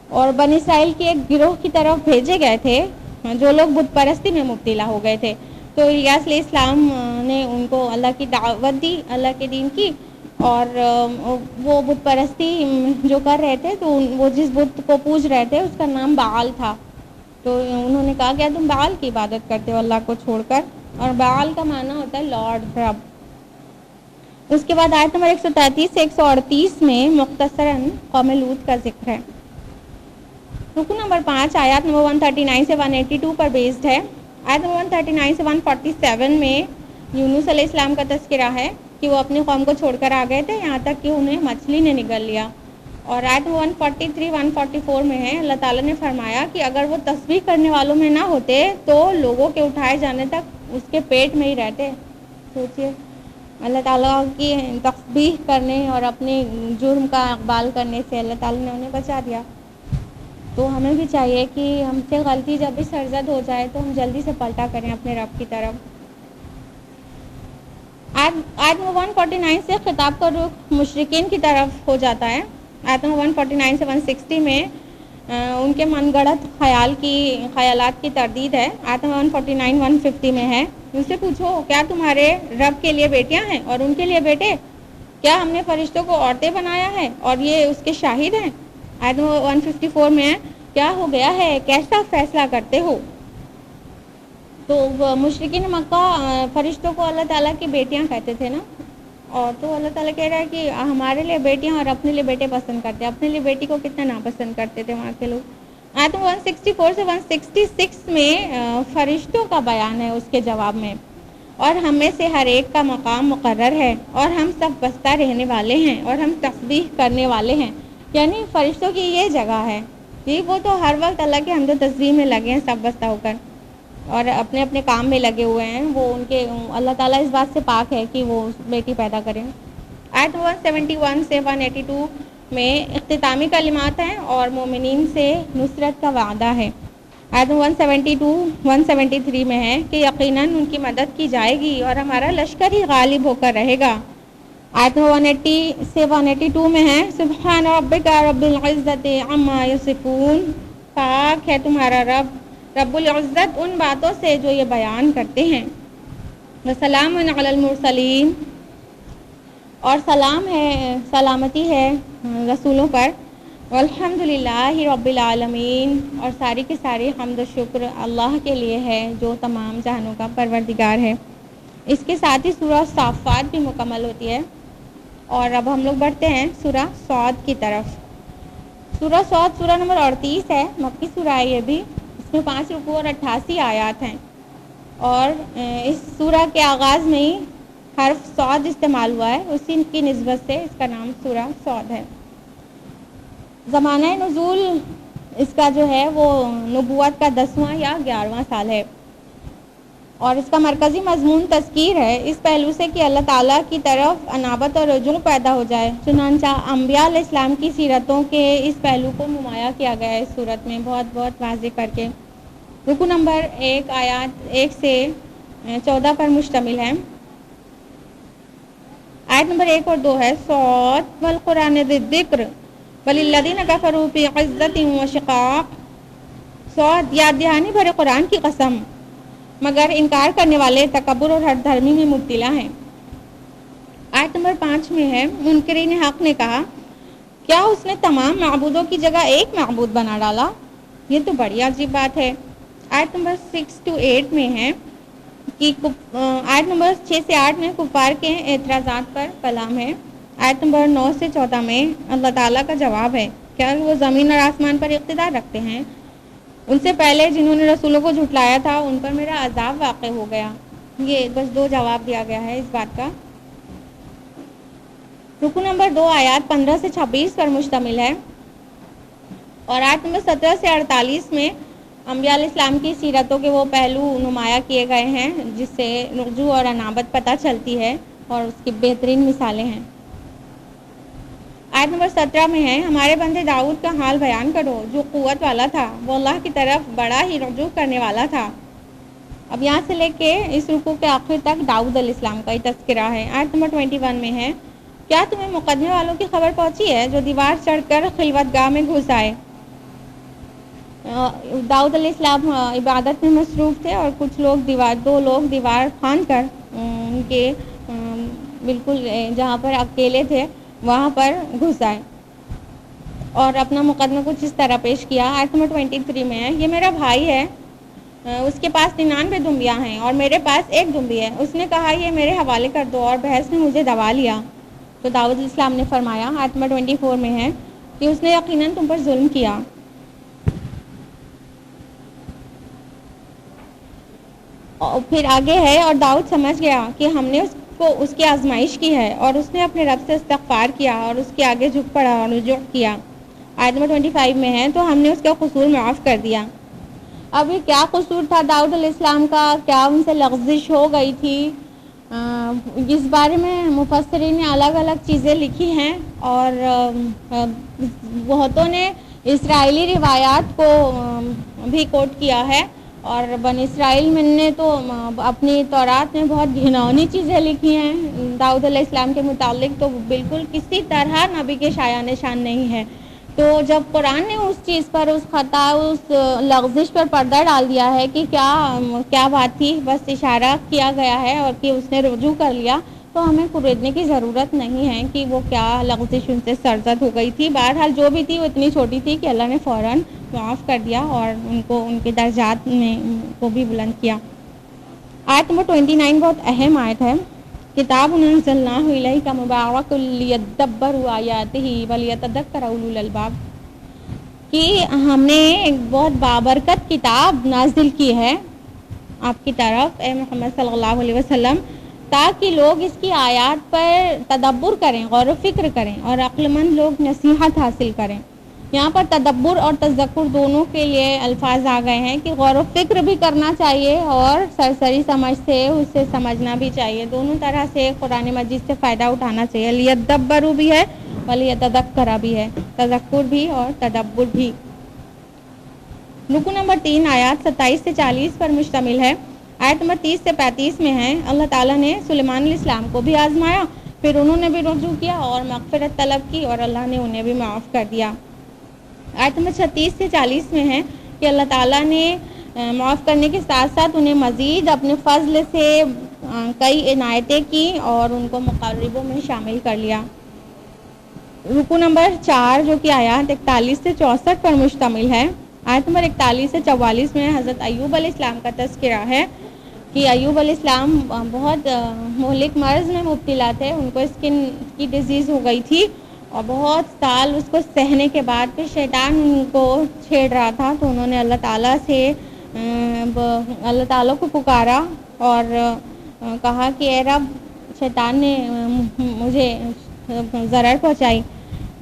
اور بنی اسرائیل کے ایک گروہ کی طرف بھیجے گئے تھے جو لوگ بت پرستی میں مبتلا ہو گئے تھے. تو الیاس علیہ السلام نے ان کو اللہ کی دعوت دی، اللہ کے دین کی، اور وہ بت پرستی جو کر رہے تھے تو وہ جس بت کو پوج رہے تھے اس کا نام بعال تھا. تو انہوں نے کہا کہ تم بعال کی عبادت کرتے ہو اللہ کو چھوڑ کر، اور بعال کا معنی ہوتا ہے لارڈ، رب. اس کے بعد آیت نمبر 133 سے 138 میں مختصراً قوم لوط کا ذکر ہے. رکو نمبر 5 آیات نمبر 139 سے 182 پر بیسڈ ہے. آیت نمبر 139 سے 147 میں یونس علیہ السلام کا تذکرہ ہے کہ وہ اپنی قوم کو چھوڑ کر آ گئے تھے یہاں تک کہ انہیں مچھلی نے نگل لیا. اور آیت 143 144 میں ہے اللہ تعالیٰ نے فرمایا کہ اگر وہ تسبیح کرنے والوں میں نہ ہوتے تو لوگوں کے اٹھائے جانے تک اس کے پیٹ میں ہی رہتے. سوچئے اللہ تعالیٰ کی تسبیح کرنے اور اپنے جرم کا اقبال کرنے سے اللہ تعالیٰ نے انہیں بچا دیا. تو ہمیں بھی چاہیے کہ ہم سے غلطی جب بھی سرزد ہو جائے تو ہم جلدی سے پلٹا کریں اپنے رب کی طرف. آیت 149 سے خطاب کا رخ مشرکین کی طرف ہو جاتا ہے. آیت 149 سے 160 میں ان کے من گڑت خیالات کی تردید ہے. آیت 149 150 میں ہے ان سے پوچھو کیا تمہارے رب کے لیے بیٹیاں ہیں اور ان کے لیے بیٹے؟ کیا ہم نے فرشتوں کو عورتیں بنایا ہے اور یہ اس کے شاہد ہیں؟ آیت 154 میں ہے کیا ہو گیا ہے، کیسا فیصلہ کرتے ہو؟ تو مشرکین مکہ فرشتوں کو اللہ تعالیٰ کی بیٹیاں کہتے تھے نا، اور تو اللہ تعالیٰ کہہ رہا ہے کہ ہمارے لیے بیٹیاں اور اپنے لیے بیٹے پسند کرتے ہیں. اپنے لیے بیٹی کو کتنا ناپسند کرتے تھے وہاں کے لوگ. آیت 164 سے 166 میں فرشتوں کا بیان ہے اس کے جواب میں. اور ہم میں سے ہر ایک کا مقام مقرر ہے اور ہم سب بستہ رہنے والے ہیں اور ہم تسبیح کرنے والے ہیں. یعنی فرشتوں کی یہ جگہ ہے کہ وہ تو ہر وقت اللہ کے حمد و تسبیح میں لگے ہیں، سب بستہ ہو کر اور اپنے اپنے کام میں لگے ہوئے ہیں. وہ ان کے اللہ تعالیٰ اس بات سے پاک ہے کہ وہ بیٹی پیدا کریں. آیت 171 سے 182 میں اختتامی کلمات ہیں اور مومنین سے نصرت کا وعدہ ہے. آیت 172 173 میں ہے کہ یقیناً ان کی مدد کی جائے گی اور ہمارا لشکر ہی غالب ہو کر رہے گا. آیت 180 سے 182 میں ہے سبحان ربک رب العزت عما یصفون، پاک ہے تمہارا رب العزت ان باتوں سے جو یہ بیان کرتے ہیں. وسلام علی المرسلین، اور سلام ہے، سلامتی ہے رسولوں پر. والحمدللہ رب العالمین، اور ساری کی ساری حمد و شکر اللہ کے لیے ہے جو تمام جہانوں کا پروردگار ہے. اس کے ساتھ ہی سورہ صافات بھی مکمل ہوتی ہے. اور اب ہم لوگ بڑھتے ہیں سورہ صاد کی طرف. سورہ صاد سورہ نمبر 38 ہے، مکی سورہ ہے یہ بھی. اس میں 5 رکوع اور 88 آیات ہیں، اور اس سورہ کے آغاز میں ہی حرف صاد استعمال ہوا ہے، اسی کی نسبت سے اس کا نام سورہ صاد ہے. زمانہ نزول اس کا جو ہے وہ نبوت کا 10واں یا 11واں سال ہے، اور اس کا مرکزی مضمون تذکیر ہے اس پہلو سے کہ اللہ تعالیٰ کی طرف انابت اور رجوع پیدا ہو جائے. چنانچہ انبیاء علیہ السلام کی سیرتوں کے اس پہلو کو نمایاں کیا گیا ہے اس صورت میں بہت بہت واضح کر کے. رکوع نمبر 1 آیات 1 سے 14 پر مشتمل ہے. آیت نمبر 1 اور 2 ہے صاد والقرآن ذی الذکر وللذین کفروا فی عزۃ وشقاق. صاد یاد دہانی بھرے قرآن کی قسم، مگر انکار کرنے والے تکبر اور ہٹ دھرمی میں مبتلا ہیں. آیت نمبر 5 میں ہے، منکرین حق نے کہا کیا اس نے تمام معبودوں کی جگہ ایک معبود بنا ڈالا؟ یہ تو بڑی عجیب بات ہے۔ آیت نمبر 6 to 8 میں ہے کہ آیت نمبر 6 سے 8 میں کفار کے اعتراضات پر کلام ہے۔ آیت نمبر 9 سے 14 میں اللہ تعالیٰ کا جواب ہے، کیا وہ زمین اور آسمان پر اقتدار رکھتے ہیں؟ ان سے پہلے جنہوں نے رسولوں کو جھٹلایا تھا ان پر میرا عذاب واقع ہو گیا۔ یہ بس 2 جواب دیا گیا ہے اس بات کا۔ رکو نمبر 2 آیات 15 سے 26 پر مشتمل ہے، اور آیت نمبر 17 سے 48 میں انبیاء علیہ السلام کی سیرتوں کے وہ پہلو نمایاں کیے گئے ہیں جس سے رجوع اور انابت پتہ چلتی ہے اور اس کی بہترین مثالیں ہیں۔ آیت نمبر 17 میں ہے، ہمارے بندے داؤد کا حال بیان کرو جو قوت والا تھا، وہ اللہ کی طرف بڑا ہی رجوع کرنے والا تھا۔ اب یہاں سے لے کے اس رکوع کے آخر تک داؤد علیہ السلام کا ہی تذکرہ ہے۔ آیت نمبر 21 میں ہے، کیا تمہیں مقدمے والوں کی خبر پہنچی ہے جو دیوار چڑھ کر خلوت گاہ میں گھس آئے؟ داؤد علیہ السلام عبادت میں مصروف تھے اور کچھ لوگ دو لوگ دیوار پھاند کر ان کے بالکل جہاں پر اکیلے تھے وہاں پر گھس آئے اور اپنا مقدمہ کچھ اس طرح پیش کیا۔ آیت نمبر 23 میں ہے، یہ میرا بھائی ہے، اس کے پاس 99 دمبیاں ہیں اور میرے پاس 1 دمبی ہے، اس نے کہا یہ میرے حوالے کر دو، اور بحث نے مجھے دبا لیا۔ تو داؤد علیہ السلام نے فرمایا، آیت نمبر 24 میں ہے کہ اس نے یقیناً تم پر ظلم کیا۔ اور پھر آگے ہے، اور داؤد سمجھ گیا کہ ہم نے اس کی آزمائش کی ہے، اور اس نے اپنے رب سے استغفار کیا اور اس کے آگے جھک پڑا اور رجوع کیا۔ آیت نمبر 25 میں ہے، تو ہم نے اس کا قصور معاف کر دیا۔ اب یہ کیا قصور تھا داؤد علیہ السلام کا؟ کیا ان سے لغزش ہو گئی تھی؟ اس بارے میں مفسرین نے الگ الگ چیزیں لکھی ہیں، اور بہتوں نے اسرائیلی روایات کو بھی کوٹ کیا ہے، اور بنی اسرائیل میں نے تو اپنی تورات میں بہت گھناؤنی چیزیں لکھی ہیں داؤد علیہ السلام کے متعلق، تو بالکل کسی طرح نبی کے شایان شان نہیں ہے۔ تو جب قرآن نے اس چیز پر، اس خطا، اس لغزش پر پردہ ڈال دیا ہے کہ کیا بات تھی، بس اشارہ کیا گیا ہے اور کہ اس نے رجوع کر لیا، تو ہمیں خریدنے کی ضرورت نہیں ہے کہ وہ کیا لغزش ان سے سرزد ہو گئی تھی۔ بہرحال جو بھی تھی وہ اتنی چھوٹی تھی کہ اللہ نے فوراً معاف کر دیا اور ان کو ان کے درجات میں کو بھی بلند کیا۔ آیت نمبر 29 بہت اہم آیت ہے، کتاب انزلناہ الیک مبارک لیدبروا آیاتہ ولیتذکر اولو الالباب، کہ ہم نے ایک بہت بابرکت کتاب نازل کی ہے آپ کی طرف اے محمد صلی اللہ علیہ وسلم، تاکہ لوگ اس کی آیات پر تدبر کریں، غور و فکر کریں، اور عقل مند لوگ نصیحت حاصل کریں۔ یہاں پر تدبر اور تذکر دونوں کے لیے الفاظ آ گئے ہیں کہ غور و فکر بھی کرنا چاہیے اور سرسری سمجھ سے اسے سمجھنا بھی چاہیے، دونوں طرح سے قرآن مجید سے فائدہ اٹھانا چاہیے۔ لیدبروا بھی ہے ولیتذکر بھی ہے، تذکر بھی اور تدبر بھی۔ رکو نمبر 3 آیات 27 سے 40 پر مشتمل ہے۔ آیت نمبر 30 سے 35 میں ہے، اللہ تعالیٰ نے سلیمان علیہ السلام کو بھی آزمایا، پھر انہوں نے بھی رجوع کیا اور مغفرت طلب کی، اور اللہ نے انہیں بھی معاف کر دیا۔ آیت نمبر 36 سے 40 میں ہے کہ اللہ تعالیٰ نے معاف کرنے کے ساتھ ساتھ انہیں مزید اپنے فضل سے کئی عنایتیں کی اور ان کو مقربوں میں شامل کر لیا۔ رکو نمبر 4 جو کہ آیات 41 سے 64 پر مشتمل ہے، آیت نمبر 41 سے 44 میں حضرت ایوب علیہ السلام کا تذکرہ ہے کہ ایوب علیہ السلام بہت مہلک مرض میں مبتلا تھے، ان کو اسکن کی ڈیزیز ہو گئی تھی، اور بہت سال اس کو سہنے کے بعد پھر شیطان ان کو چھیڑ رہا تھا، تو انہوں نے اللہ تعالیٰ کو پکارا اور کہا کہ اے رب، شیطان نے مجھے ضرر پہنچائی،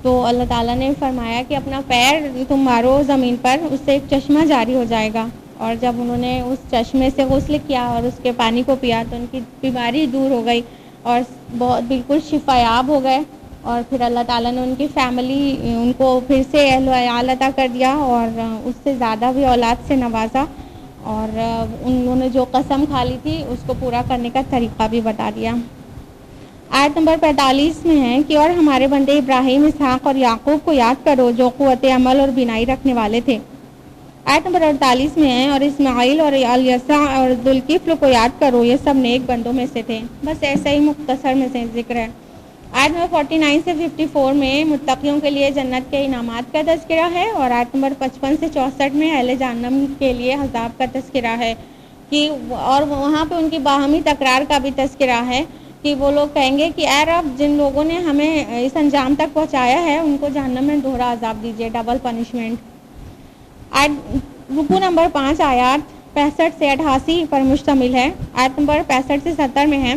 تو اللہ تعالیٰ نے فرمایا کہ اپنا پیر تم مارو زمین پر، اس سے ایک چشمہ جاری ہو جائے گا، اور جب انہوں نے اس چشمے سے غسل کیا اور اس کے پانی کو پیا تو ان کی بیماری دور ہو گئی اور بہت بالکل شفا یاب ہو گئے، اور پھر اللہ تعالیٰ نے ان کی فیملی ان کو پھر سے اہل و عیال عطا کر دیا اور اس سے زیادہ بھی اولاد سے نوازا، اور انہوں نے جو قسم کھا لی تھی اس کو پورا کرنے کا طریقہ بھی بتا دیا۔ آیت نمبر 45 میں ہے کہ اور ہمارے بندے ابراہیم، اسحاق اور یعقوب کو یاد کرو جو قوت عمل اور بینائی رکھنے والے تھے۔ آیت نمبر 48 میں ہے اور اسماعیل اور الیسع اور ذوالکفل کو یاد کرو، یہ سب نیک بندوں میں سے تھے۔ بس ایسا ہی مختصر میں سے ذکر ہے۔ آیت نمبر 49 سے 54 میں متقیوں کے لیے جنت کے انعامات کا تذکرہ ہے، اور آیت نمبر 55 سے 64 میں اہل جہنم کے لیے عذاب کا تذکرہ ہے کہ اور وہاں پہ ان کی باہمی تکرار کا بھی تذکرہ ہے کہ وہ لوگ کہیں گے کہ اے رب، جن لوگوں نے ہمیں اس انجام تک پہنچایا ہے ان کو جہنم میں دوہرا عذاب دیجیے، ڈبل پنشمنٹ۔ رکوع نمبر 5 آیات 65 سے 88 پر مشتمل ہے۔ آیت نمبر 65 سے 70 میں ہے۔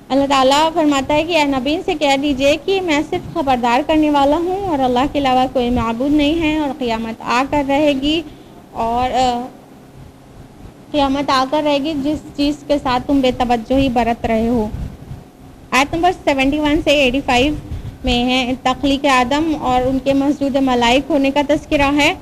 اللہ تعالیٰ فرماتا ہے کہ اے نبی سے کہہ دیجئے کہ میں صرف خبردار کرنے والا ہوں اور اللہ کے علاوہ کوئی معبود نہیں ہے، اور قیامت آ کر رہے گی جس چیز کے ساتھ تم بے توجہی برت رہے ہو۔ آیت نمبر 71 سے 85 میں ہے تخلیق آدم اور ان کے مسجود ملائک ہونے کا تذکرہ ہے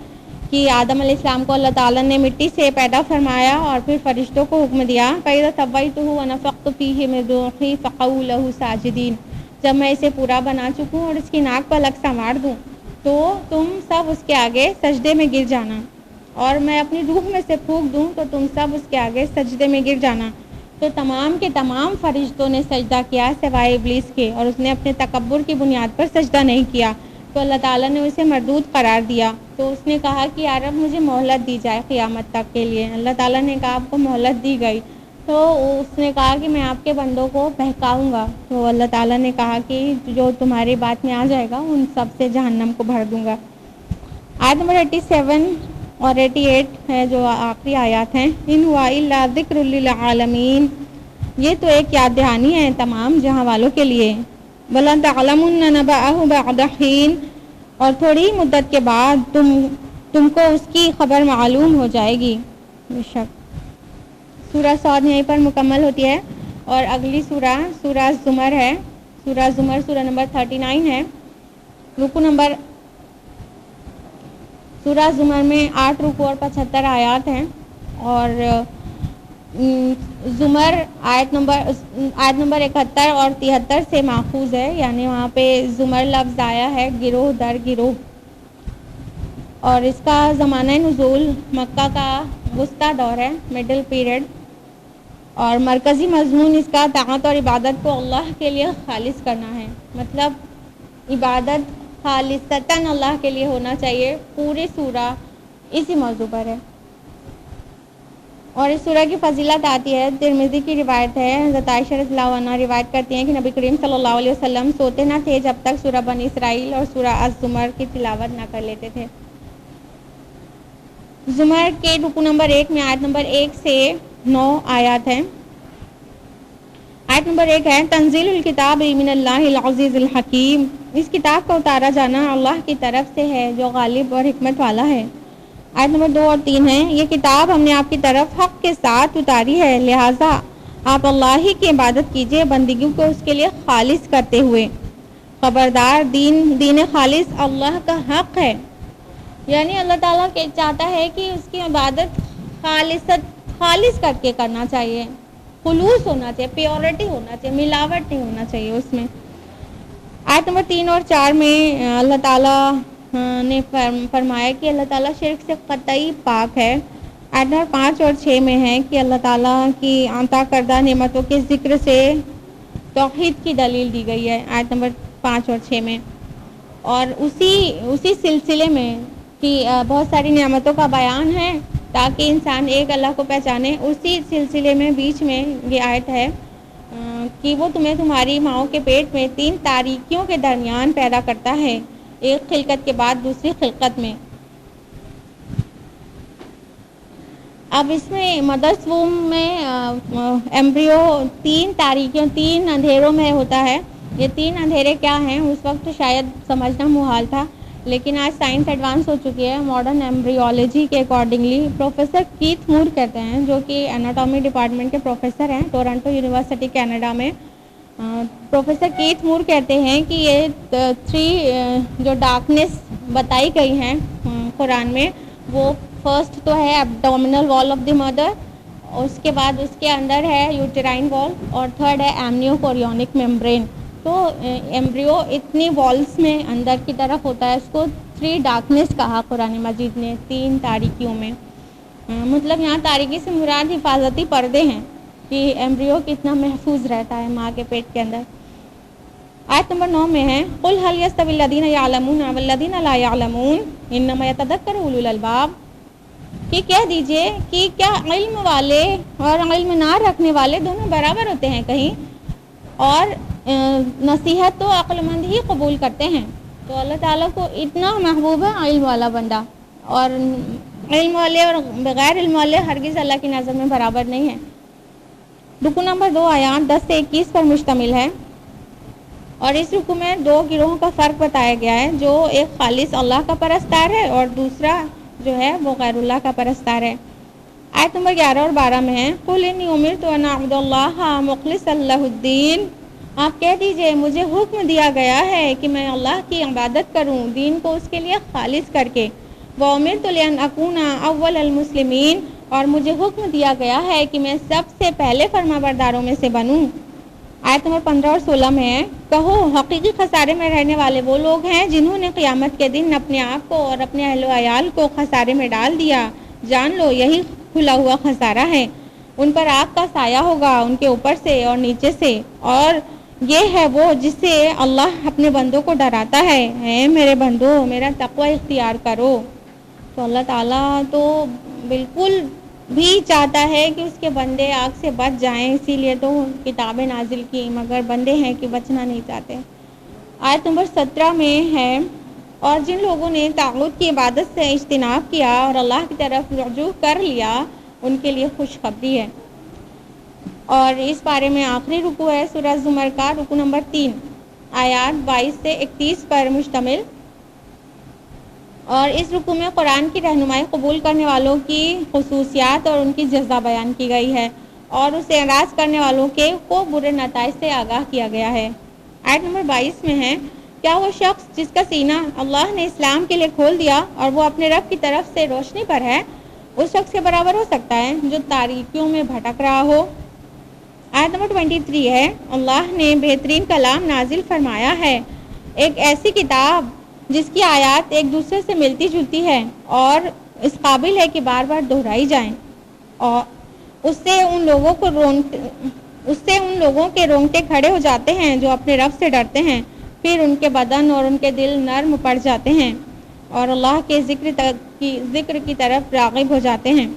کہ آدم علیہ السلام کو اللہ تعالیٰ نے مٹی سے پیدا فرمایا اور پھر فرشتوں کو حکم دیا فَإِذَا سَوَّيْتُهُ وَنَفَخْتُ فِيهِ مِن رُوحِي فَقَعُوا لَهُ سَاجِدِينَ، جب میں اسے پورا بنا چکوں اور اس کی ناک پر الگ سنوار دوں تو تم سب اس کے آگے سجدے میں گر جانا، اور میں اپنی روح میں سے پھونک دوں تو تم سب اس کے آگے سجدے میں گر جانا۔ تو تمام کے تمام فرشتوں نے سجدہ کیا سوائے ابلیس کے، اور اس نے اپنے تکبر کی بنیاد پر سجدہ نہیں کیا، تو اللہ تعالیٰ نے اسے مردود قرار دیا۔ تو اس نے کہا کہ یا رب مجھے مہلت دی جائے قیامت تک کے لیے۔ اللہ تعالیٰ نے کہا آپ کو مہلت دی گئی، تو اس نے کہا کہ میں آپ کے بندوں کو بہکاؤں گا، تو اللہ تعالیٰ نے کہا کہ جو تمہاری بات میں آ جائے گا ان سب سے جہنم کو بھر دوں گا۔ آیت نمبر 87 اور 88 ہے جو آخری آیات ہیں۔ ان ہوا الا ذکر للعالمین، یہ تو ایک یاد دہانی ہے تمام جہاں والوں کے لیے۔ بلند تعلمن نبأہ بعد حین، اور تھوڑی مدت کے بعد تم کو اس کی خبر معلوم ہو جائے گی۔ بے شک سورہ صاد یہیں پر مکمل ہوتی ہے، اور اگلی سورہ زمر ہے۔ سورہ زمر سورہ نمبر 39 ہے۔ رکوع نمبر سورہ زمر میں 8 رکوع اور 75 آیات ہیں، اور زمر آیت نمبر 71 اور 73 سے ماخوذ ہے، یعنی وہاں پہ زمر لفظ آیا ہے گروہ در گروہ، اور اس کا زمانہ نزول مکہ کا وسطی دور ہے، مڈل پیریڈ، اور مرکزی مضمون اس کا طاعت اور عبادت کو اللہ کے لیے خالص کرنا ہے، مطلب عبادت خالصتاً اللہ کے لیے ہونا چاہیے۔ پوری سورہ اسی موضوع پر ہے، اور اس سورہ کی فضیلت آتی ہے، ترمذی کی روایت ہے، حضرت عائشہ رضی اللہ عنہ روایت کرتی ہیں کہ نبی کریم صلی اللہ علیہ وسلم سوتے نہ تھے جب تک سورہ بنی اسرائیل اور سورہ الزمر کی تلاوت نہ کر لیتے تھے۔ زمر کے رکوع نمبر 1 میں آیت نمبر 1 سے 9 آیات ہیں۔ آیت نمبر 1 ہے تنزیل الکتاب من اللہ العزیز الحکیم، اس کتاب کا اتارا جانا اللہ کی طرف سے ہے جو غالب اور حکمت والا ہے۔ آیت نمبر 2 اور 3 ہے یہ کتاب ہم نے آپ کی طرف حق کے ساتھ اتاری ہے، لہٰذا آپ اللہ ہی کی عبادت کیجیے بندگی کو اس کے لیے خالص کرتے ہوئے۔ خبردار دین خالص اللہ کا حق ہے، یعنی اللہ تعالیٰ چاہتا ہے کہ اس کی عبادت خالص کر کے کرنا چاہیے، خلوص ہونا چاہیے، پیورٹی ہونا چاہیے، ملاوٹ نہیں ہونا چاہیے اس میں۔ آیت نمبر 3 اور 4 میں اللہ تعالیٰ نے فرمایا کہ اللہ تعالیٰ شرک سے قطعی پاک ہے۔ آیت نمبر 5 اور 6 میں ہے کہ اللہ تعالیٰ کی عطا کردہ نعمتوں کے ذکر سے توحید کی دلیل دی گئی ہے، آیت نمبر 5 اور 6 میں، اور اسی سلسلے میں کہ بہت ساری نعمتوں کا بیان ہے تاکہ انسان ایک اللہ کو پہچانے، اسی سلسلے میں بیچ میں یہ آیت ہے کہ وہ تمہیں تمہاری ماؤں کے پیٹ میں 3 تاریکیوں کے درمیان پیدا کرتا ہے، ایک خلقت کے بعد دوسری خلقت میں۔ اب اس میں مدرس ووم میں ایمبریو 3 تاریکیوں 3 اندھیروں میں ہوتا ہے۔ یہ 3 اندھیرے کیا ہیں اس وقت شاید سمجھنا محال تھا، لیکن آج سائنس ایڈوانس ہو چکی ہے۔ ماڈرن ایمبریولوجی کے اکارڈنگلی پروفیسر کیتھ مور کہتے ہیں، جو کہ اناٹومی ڈپارٹمنٹ کے پروفیسر ہیں ٹورنٹو یونیورسٹی کینیڈا میں، پروفیسر کیتھ مور کہتے ہیں کہ یہ 3 جو ڈارکنیس بتائی گئی ہیں قرآن میں، وہ فرسٹ تو ہے ایبڈومینل وال آف دی مدر، اس کے بعد اس کے اندر ہے یوٹرائن وال، اور تھرڈ ہے ایمنیو کوریونک ممبرین۔ تو ایمبریو اتنی والز میں اندر کی طرف ہوتا ہے، اس کو 3 ڈارکنیس کہا قرآن مجید نے، 3 تاریکیوں میں، مطلب یہاں تاریکی سے مراد حفاظتی پردے ہیں کہ ایمبریو کتنا محفوظ رہتا ہے ماں کے پیٹ کے اندر۔ آیت نمبر 9 میں ہے قل هل يستوي الذين يعلمون والذين لا يعلمون انما يتذكر اولو الالباب، کہ کہہ دیجئے کہ کیا علم والے اور علم نہ رکھنے والے دونوں برابر ہوتے ہیں کہیں؟ اور نصیحت تو عقل مند ہی قبول کرتے ہیں۔ تو اللہ تعالیٰ کو اتنا محبوب ہے علم والا بندہ، اور علم والے اور بغیر علم والے ہرگز اللہ کی نظر میں برابر نہیں ہیں۔ رکو نمبر 2 آیات 10 سے 21 پر مشتمل ہے، اور اس رکو میں 2 گروہوں کا فرق بتایا گیا ہے، جو ایک خالص اللہ کا پرستار ہے اور دوسرا جو ہے وہ غیر اللہ کا پرستار ہے۔ آیت نمبر 11 اور 12 میں ہے قل انی امرت ان اعبد اللہ مخلصا لہ الدین، آپ کہہ دیجئے مجھے حکم دیا گیا ہے کہ میں اللہ کی عبادت کروں، دین کو اس کے لیے خالص کر کے، وامرت لان اکون اول المسلمین، اور مجھے حکم دیا گیا ہے کہ میں سب سے پہلے فرما برداروں میں سے بنوں۔ آیت نمبر 15 اور 16 میں ہے کہو حقیقی خسارے میں رہنے والے وہ لوگ ہیں جنہوں نے قیامت کے دن اپنے آپ کو اور اپنے اہل و عیال کو خسارے میں ڈال دیا، جان لو یہی کھلا ہوا خسارہ ہے، ان پر آگ کا سایہ ہوگا ان کے اوپر سے اور نیچے سے، اور یہ ہے وہ جس سے اللہ اپنے بندوں کو ڈراتا ہے، اے میرے بندو میرا تقوی اختیار کرو۔ تو اللہ تعالیٰ تو بالکل بھی چاہتا ہے کہ اس کے بندے آگ سے بچ جائیں، اسی لیے تو کتابیں نازل کی، مگر بندے ہیں کہ بچنا نہیں چاہتے۔ آیت نمبر 17 میں ہے اور جن لوگوں نے طاغوت کی عبادت سے اجتناب کیا اور اللہ کی طرف رجوع کر لیا ان کے لیے خوشخبری ہے۔ اور اس بارے میں آخری رکوع ہے سورہ زمر کا، رکوع نمبر 3 آیات 22 سے 31 پر مشتمل، اور اس رکوع میں قرآن کی رہنمائی قبول کرنے والوں کی خصوصیات اور ان کی جزا بیان کی گئی ہے، اور اسے اعراض کرنے والوں کے کو برے نتائج سے آگاہ کیا گیا ہے۔ آیت نمبر 22 میں ہے کیا وہ شخص جس کا سینہ اللہ نے اسلام کے لیے کھول دیا اور وہ اپنے رب کی طرف سے روشنی پر ہے، اس شخص کے برابر ہو سکتا ہے جو تاریکیوں میں بھٹک رہا ہو؟ آیت نمبر 23 ہے اللہ نے بہترین کلام نازل فرمایا ہے، ایک ایسی کتاب جس کی آیات ایک دوسرے سے ملتی جلتی ہے اور اس قابل ہے کہ بار بار دہرائی جائیں، اور اس سے ان لوگوں کے رونگٹے کھڑے ہو جاتے ہیں جو اپنے رب سے ڈرتے ہیں، پھر ان کے بدن اور ان کے دل نرم پڑ جاتے ہیں اور اللہ کے ذکر کی طرف راغب ہو جاتے ہیں۔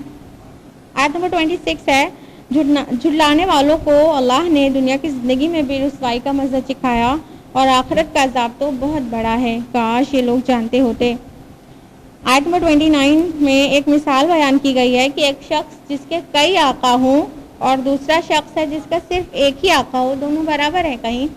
آیت نمبر 26 ہے جھٹلانے والوں کو اللہ نے دنیا کی زندگی میں بھی رسوائی کا مزہ چکھایا اور آخرت کا عذاب تو بہت بڑا ہے، کاش یہ لوگ جانتے ہوتے۔ آیت نمبر 29 میں ایک مثال بیان کی گئی ہے کہ ایک شخص جس کے کئی آقا ہوں اور دوسرا شخص ہے جس کا صرف ایک ہی آقا ہو، دونوں برابر ہیں کہیں؟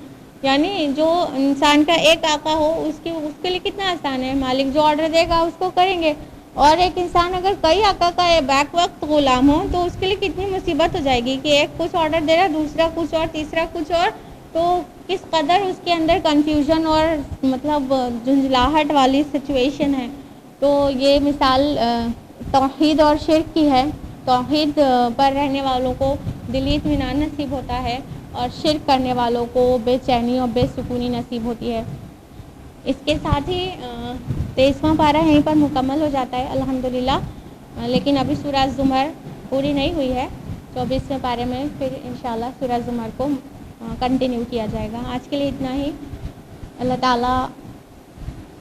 یعنی جو انسان کا ایک آقا ہو اس کے لیے کتنا آسان ہے، مالک جو آرڈر دے گا اس کو کریں گے، اور ایک انسان اگر کئی آقا کا بیک وقت غلام ہو تو اس کے لیے کتنی مصیبت ہو جائے گی کہ ایک کچھ آرڈر دے رہا، دوسرا کچھ اور، تیسرا کچھ اور، تو کس قدر اس کے اندر کنفیوژن اور مطلب جھنجھلاہٹ والی سچویشن ہے۔ تو یہ مثال توحید اور شرک کی ہے۔ توحید پر رہنے والوں کو دلی اطمینان نصیب ہوتا ہے اور شرک کرنے والوں کو بے چینی اور بے سکونی نصیب ہوتی ہے۔ اس کے ساتھ ہی 23واں پارہ یہیں پر مکمل ہو جاتا ہے الحمدللہ، لیکن ابھی سورہ زمر پوری نہیں ہوئی ہے، 24ویں پارے میں پھر انشاءاللہ سورہ زمر کو کنٹینیو کیا جائے گا۔ آج کے لیے اتنا ہی۔ اللہ تعالیٰ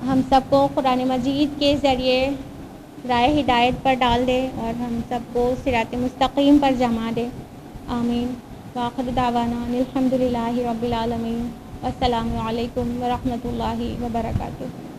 ہم سب کو قرآن مجید کے ذریعے راہ ہدایت پر ڈال دے اور ہم سب کو صراط مستقیم پر جما دے، آمین۔ وآخر دعوانا الحمدللہ رب العالمین، والسلام علیکم ورحمۃ اللہ وبرکاتہ۔